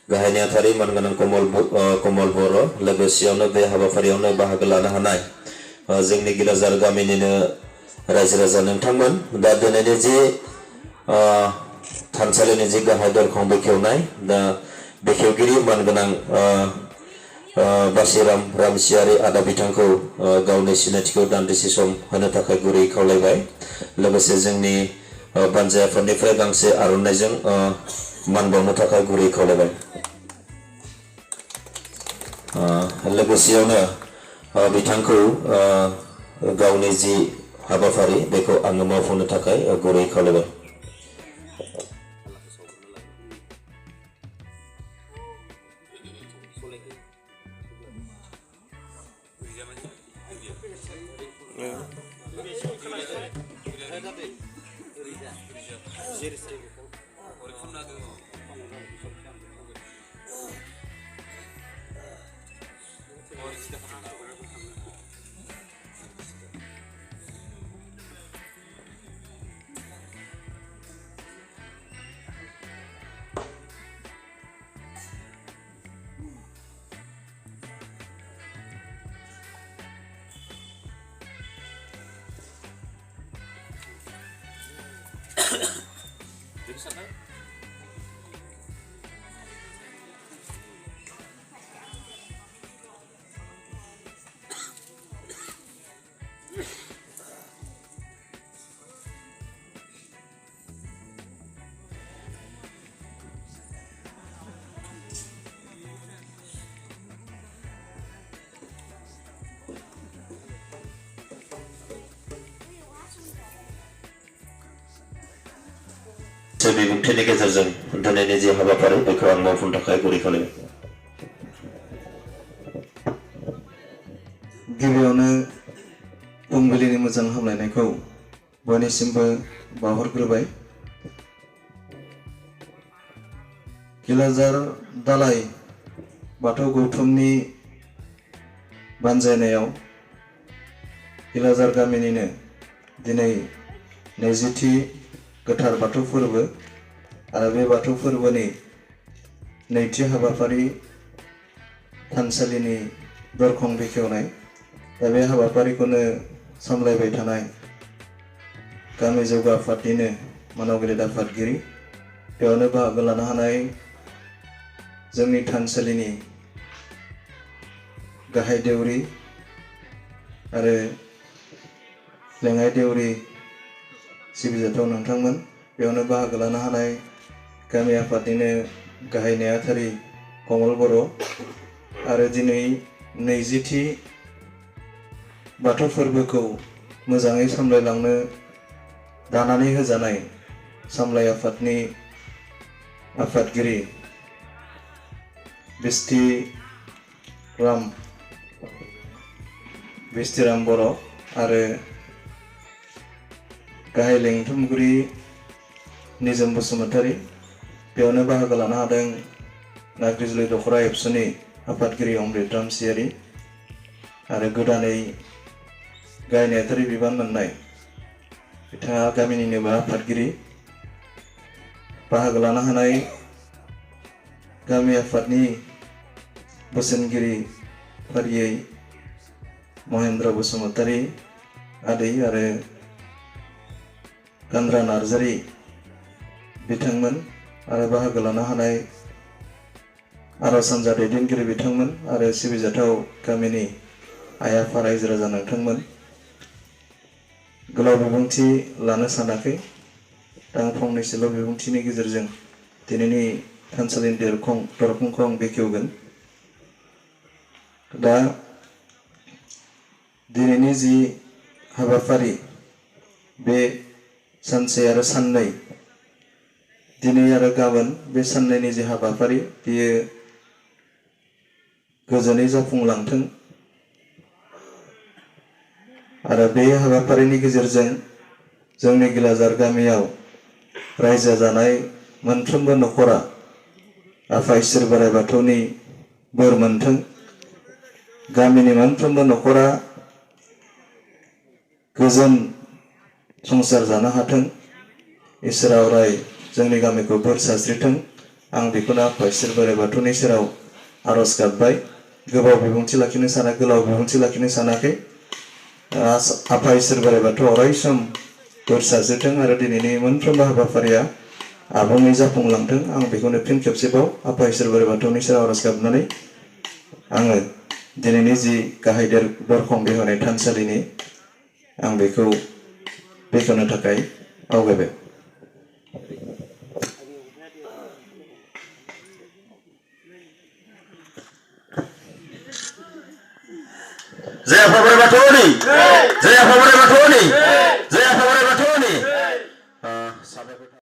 गाहाय नेहाथारि मानगोनां कमल बर' लोगोसेयावनो बे हाबाफारियावनो बाहागो लानो हानाय जोंनि गिलाजार गामिनिनो रायजो राजा नोंथांमोन। दा दिनैनि जि थानसालिनि जि गाहाय दरखं बेखेवनाय, दा बेखेवगिरि मानगोनां बासिराम रामसियारि आदा बिथांखौ गावनि सिनायथिखौ दान्दिसे सम होनो थाखाय गुरै खावलायबाय। लोगोसे जोंनि बानजाय आफादनिफ्राय गांसे आर'नाइजों मान बावनो थाखाय गुरै खावलायबाय। लोगोसेयावनो बिथांखौ गावनि जि हाबाफारि बेखौ आङो मावफुंनो थाखाय गुरै खावलायबाय। बिबुंथिनि गेजेरजों दिनैनि जि हाबाफारि बेखौ आं मावफुंनो थाखाय गुरै खावलायबाय। गिबियावनो फुंबिलिनि मोजां हामलायनायखौ बयनिसिमबो बावहरग्रोबाय। गिलाजार दालाय बाथौ गौथुमनि बानजायनायाव गिलाजार गामिनिनो दिनै 20थि गोथार बाथौ फोरबो आरो बे बाथौ फोरबोनि नैथि हाबाफारि थानसालिनि दरखं बेखेवनाय। दा बे हाबाफारिखौनो सामलायबाय थानाय गामि जौगा आफादनिनो मानाव गेदेर आफादगिरि, बेयावनो बाहागो लानो हानाय जोंनि थानसालिनि गाहाय देउरि आरो लेङाइ देउरि सिबिजाथाव नोंथांमोन, बेयावनो बाहागो लानो हानाय गामि आफादनिनो गाहाय नेहाथारि कमल बर' आरो दिनै 20थि बाथौ फोरबोखौ मोजाङै सामलायलांनो दानानै होजानाय सामलाय आफादनि आफादगिरि बिस्थिराम बर' आरो गाहाय लेंथुमगिरि निजोम बसुमतारी, बेयावनो बाहागो लानो हादों नाग्रिजुलि दख'रा एबसुनि आफादगिरि अमृत रामसियारि आरो गोदानै गाहाय नेहाथारि बिबान मोननाय बिथाङा गामिनिनो आफादगिरि। बाहागो लानो हानाय गामि आफादनि बोसोनगिरि फारियै महेन्द्र बसुमतारी आदै आरो गान्द्रा नार्जारी बिथांमोन आरो बाहागो लानो हानाय आरज हान्जा दैदेनगिरि बिथांमोन आरो सिबिजाथाव गामिनि आइ आफा रायजो राजा नोंथांमोन। गोलाव बिबुंथि लानो सानाखै, दा फंनैसोल' बिबुंथिनि गेजेरजों दिनैनि थानसालिनि दरखंखौ आं बेखेवगोन। दा दिनैनि जि हाबाफारि बे सानसे आरो साननै, दिनै आरो गाबोन बे साननैनि जि हाबाफारि बेयो गोजोनै जाफुंलांथों आरो बे हाबाफारिनि गेजेरजों जोंनि गिलाजार गामियाव रायजो जानाय मोनफ्रोमबो न'खरा आफा इसोर बोराइ बाथौनि बोर मोनथों। गामिनि मोनफ्रोमबो न'खरा गोजोन संसार जानो हाथों। इसोरा अराय जोंनि गामिखौ बोर सारस्रिथों। आं बेखौनो आफा इसोर बोराइ बाथौनि सेराव आर'ज गाबबाय। गोलाव बिबुंथि लाखिनो सानाखै। आफा इसोर बोराइ बाथौआ अराय सम बोर सारस्रिथों आरो दिनैनि मोनफ्रोमबो हाबाफारिया आबुङै जाफुंलांथों। आं बेखौनो फिन खेबसेबाव आफा इसोर बोराइ बाथौनि सेराव आर'ज गाबनानै आङो दिनैनि जि गाहाय दरखं बेखेवनाय थानसालिनि आं बेखौ बेखेवनो थाखाय आवगायबाय। जय आफा बोराइ बाथौनि